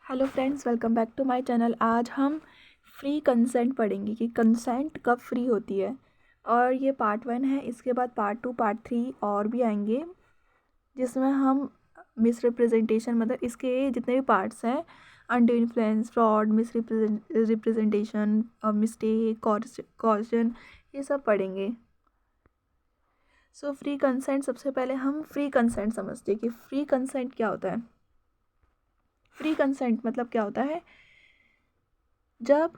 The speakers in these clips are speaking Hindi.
Hello friends, welcome back to my channel. आज हम फ्री कंसेंट पढ़ेंगे कि कंसेंट कब फ्री होती है। और ये पार्ट 1 है। इसके बाद पार्ट 2, पार्ट 3 और भी आएंगे, जिसमें हम मिस रिप्रेजेंटेशन मतलब इसके जितने भी पार्ट्स हैं, undue influence, fraud, miss representation, mistake, caution, ये सब पढ़ेंगे। सो फ्री कंसेंट, सबसे पहले हम फ्री कंसेंट समझते हैं कि फ्री कंसेंट क्या होता है। फ्री कंसेंट मतलब क्या होता है, जब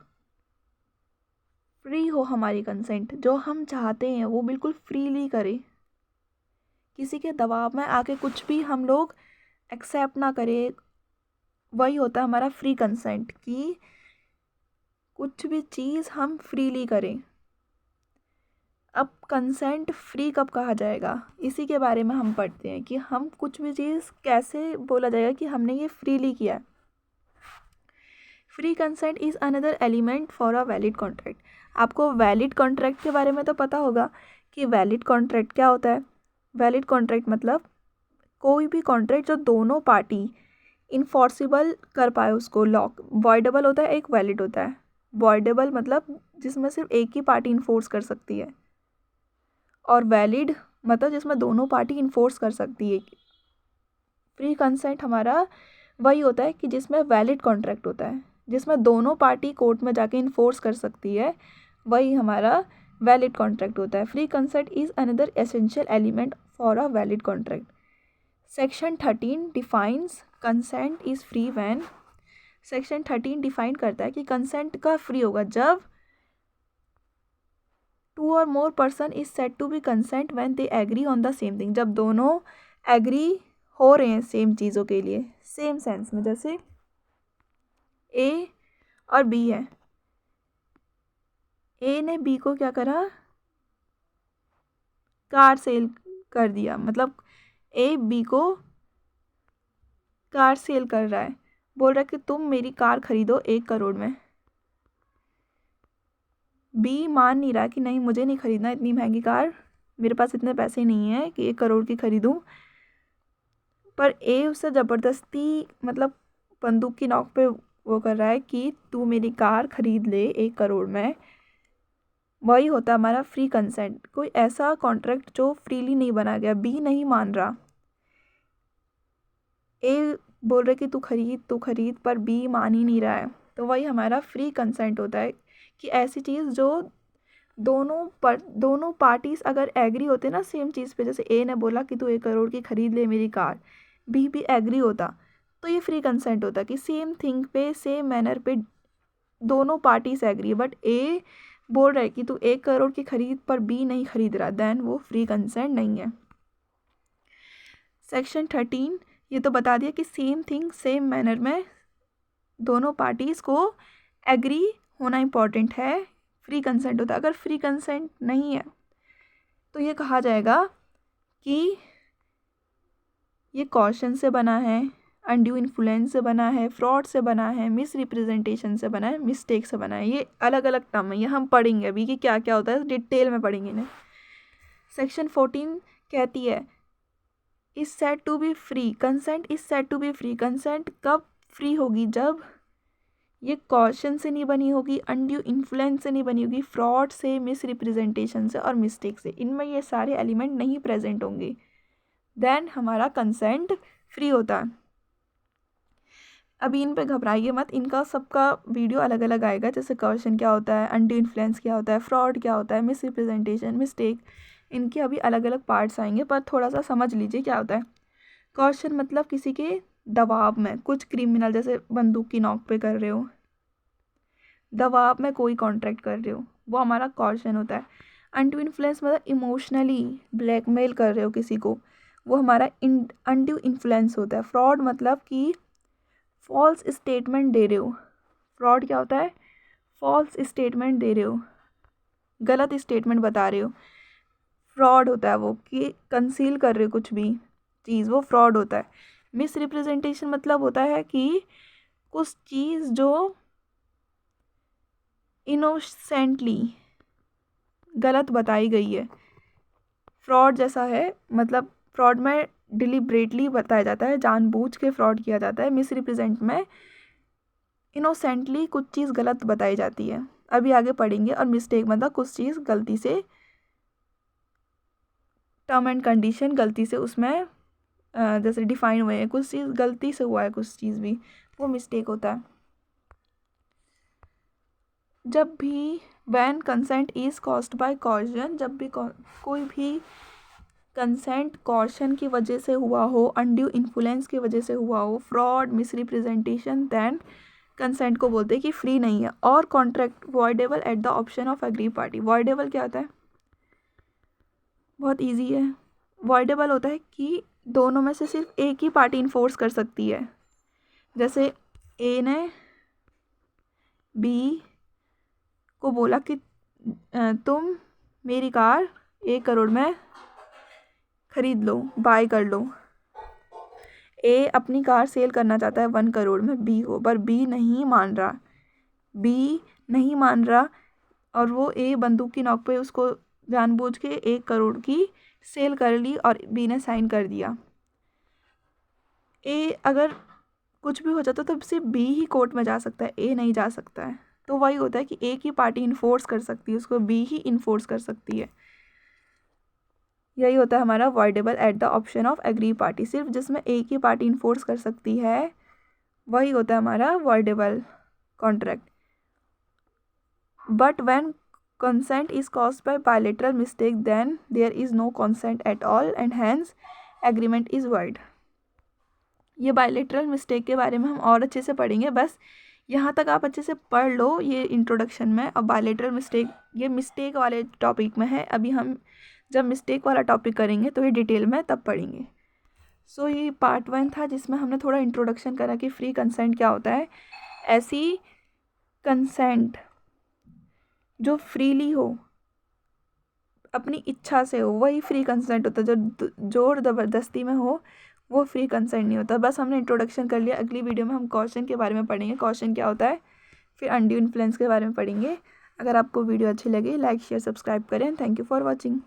फ्री हो हमारी कंसेंट, जो हम चाहते हैं वो बिल्कुल फ्रीली करें, किसी के दबाव में आके कुछ भी हम लोग एक्सेप्ट ना करें, वही होता है हमारा फ्री कंसेंट। कि कुछ भी चीज़ हम फ्रीली करें। अब कंसेंट फ्री कब कहा जाएगा, इसी के बारे में हम पढ़ते हैं कि हम कुछ भी चीज़ कैसे बोला जाएगा कि हमने ये फ्रीली किया है। Free consent is another element for a valid contract. आपको वैलिड कॉन्ट्रैक्ट के बारे में तो पता होगा कि वैलिड कॉन्ट्रैक्ट क्या होता है। वैलिड कॉन्ट्रैक्ट मतलब कोई भी कॉन्ट्रैक्ट जो दोनों पार्टी इन्फॉर्सिबल कर पाए उसको। लॉक वॉइडेबल होता है, एक वैलिड होता है। वॉइडेबल मतलब जिसमें सिर्फ एक ही पार्टी इन्फोर्स कर सकती है, और वैलिड मतलब जिसमें दोनों पार्टी इन्फोर्स कर सकती है। फ्री कंसेंट हमारा वही होता है कि जिसमें वैलिड कॉन्ट्रैक्ट होता है, जिसमें दोनों पार्टी कोर्ट में जाके इन्फोर्स कर सकती है, वही हमारा वैलिड कॉन्ट्रैक्ट होता है। Free consent is another essential element for a valid contract. Section 13 defines consent is free when. Section 13 define करता है कि कंसेंट का फ्री होगा जब two or more person is said to be consent when they agree on the same thing. जब दोनों एग्री हो रहे हैं सेम चीज़ों के लिए, सेम सेंस में। जैसे ए और बी है, ए ने बी को क्या करा, कार सेल कर दिया। मतलब ए बी को कार सेल कर रहा है, बोल रहा है कि तुम मेरी कार खरीदो 1 करोड़ में। बी मान नहीं रहा कि नहीं, मुझे नहीं खरीदना इतनी महंगी कार, मेरे पास इतने पैसे नहीं हैं कि 1 करोड़ की खरीदूं। पर ए उससे ज़बरदस्ती मतलब बंदूक की नोक पे वो कर रहा है कि तू मेरी कार खरीद ले 1 करोड़ में। वही होता है हमारा फ्री कंसेंट। कोई ऐसा कॉन्ट्रैक्ट जो फ्रीली नहीं बना गया, बी नहीं मान रहा, ए बोल रहे कि तू खरीद, पर बी मान ही नहीं रहा है, तो वही हमारा फ्री कंसेंट होता है। कि ऐसी चीज़ जो दोनों पार्टीज अगर एग्री होते ना सेम चीज़ पे, जैसे ए ने बोला कि तू 1 करोड़ की खरीद ले मेरी कार, बी भी एग्री होता, तो ये फ्री कंसेंट होता कि सेम थिंग पे, सेम मैनर पे दोनों पार्टीज एग्री। बट ए बोल रहा है कि तू 1 करोड़ की खरीद, पर बी नहीं खरीद रहा, देन वो फ्री कंसेंट नहीं है। सेक्शन 13 ये तो बता दिया कि सेम थिंग सेम मैनर में दोनों पार्टीज को एग्री होना इम्पॉर्टेंट है, फ्री कंसेंट होता है। अगर फ्री कंसेंट नहीं है तो ये कहा जाएगा कि ये कॉशन से बना है, अनड्यू इन्फ्लुएंस से बना है, फ्रॉड से बना है, मिस रिप्रेजेंटेशन से बना है, मिस्टेक से बना है। ये अलग अलग टर्म है, ये हम पढ़ेंगे अभी कि क्या क्या होता है, डिटेल में पढ़ेंगे इन्हें। सेक्शन 14 कहती है is said to be free consent is said to be free. Consent कब फ्री होगी, जब ये कॉशन से नहीं बनी होगी, अनड्यू इन्फ्लुएंस से नहीं बनी होगी, फ्रॉड से, मिस रिप्रेजेंटेशन से और मिस्टेक से, इनमें ये सारे एलिमेंट नहीं प्रेजेंट होंगे, देन हमारा कंसेंट फ्री होता है। अभी इन पे घबराइए मत, इनका सबका वीडियो अलग अलग आएगा। जैसे कॉशन क्या होता है, अनड्यू इन्फ्लुएंस क्या होता है, फ्रॉड क्या होता है, मिस रिप्रेजेंटेशन, मिस्टेक, इनके अभी अलग अलग पार्ट्स आएंगे, पर थोड़ा सा समझ लीजिए क्या होता है। कॉशन मतलब किसी के दबाव में, कुछ क्रिमिनल जैसे बंदूक की नोक पे कर रहे हो, दबाव में कोई कॉन्ट्रैक्ट कर रहे हो, वो हमारा कॉशन होता है। अनड्यू इन्फ्लुएंस मतलब इमोशनली ब्लैकमेल कर रहे हो किसी को, वो हमारा अनड्यू इन्फ्लुएंस होता है। फ्रॉड मतलब कि फॉल्स स्टेटमेंट दे रहे हो। फ्रॉड क्या होता है, फॉल्स स्टेटमेंट दे रहे हो, गलत स्टेटमेंट बता रहे हो, फ्रॉड होता है वो। कि कंसील कर रहे हो कुछ भी चीज़, वो फ्रॉड होता है। मिस रिप्रेजेंटेशन मतलब होता है कि कुछ चीज़ जो इनोसेंटली गलत बताई गई है, फ्रॉड जैसा है। मतलब फ्रॉड में डिलिबरेटली बताया जाता है, जानबूझ के फ्रॉड किया जाता है। मिस रिप्रेजेंट में इनोसेंटली कुछ चीज़ गलत बताई जाती है, अभी आगे पढ़ेंगे। और मिस्टेक मतलब कुछ चीज़ गलती से, टर्म एंड कंडीशन गलती से उसमें जैसे डिफाइन हुए हैं, कुछ चीज़ गलती से हुआ है, कुछ चीज़ भी, वो मिस्टेक होता है। जब भी when consent is caused by caution, जब भी कोई भी कंसेंट कॉशन की वजह से हुआ हो, अनड्यू इन्फ्लुएंस की वजह से हुआ हो, फ्रॉड, मिसरिप्रेजेंटेशन, देन कंसेंट को बोलते हैं कि फ्री नहीं है। और contract voidable at the option of aggrieved party. Voidable क्या होता है? बहुत इजी है। वॉइडेबल होता है कि दोनों में से सिर्फ एक ही पार्टी इन्फोर्स कर सकती है। जैसे ए ने बी को बोला कि तुम मेरी कार 1 करोड़ में खरीद लो, बाय कर लो। ए अपनी कार सेल करना चाहता है 1 करोड़ में बी को, पर बी नहीं मान रहा और वो ए बंदूक की नोक पे उसको जानबूझ के 1 करोड़ की सेल कर ली और बी ने साइन कर दिया। ए अगर कुछ भी हो जाता तो सिर्फ बी ही कोर्ट में जा सकता है, ए नहीं जा सकता है। तो वही होता है कि एक ही पार्टी इन्फोर्स कर सकती है, उसको बी ही इन्फोर्स कर सकती है। यही होता है हमारा voidable at the option of aggrieved party. सिर्फ जिसमें एक ही पार्टी इन्फोर्स कर सकती है वही होता है हमारा voidable contract. But when consent is caused by bilateral mistake, then there is no consent at all and hence agreement is void। ये बायलेटरल मिस्टेक के बारे में हम और अच्छे से पढ़ेंगे, बस यहाँ तक आप अच्छे से पढ़ लो ये इंट्रोडक्शन में। अब बायलेटरल मिस्टेक ये मिस्टेक वाले टॉपिक में है, अभी हम जब मिस्टेक वाला टॉपिक करेंगे तो ये डिटेल में तब पढ़ेंगे। सो ये पार्ट 1 था जिसमें हमने थोड़ा इंट्रोडक्शन करा कि फ्री कंसेंट क्या होता है। ऐसी कंसेंट जो फ्रीली हो, अपनी इच्छा से हो, वही फ्री कंसेंट होता है। जो जोर ज़बरदस्ती में हो वो फ्री कंसेंट नहीं होता। बस हमने इंट्रोडक्शन कर लिया। अगली वीडियो में हम कॉशन के बारे में पढ़ेंगे, कॉशन क्या होता है, फिर अनड्यू इन्फ्लुएंस के बारे में पढ़ेंगे। अगर आपको वीडियो अच्छी लगे लाइक शेयर सब्सक्राइब करें। Thank you for watching.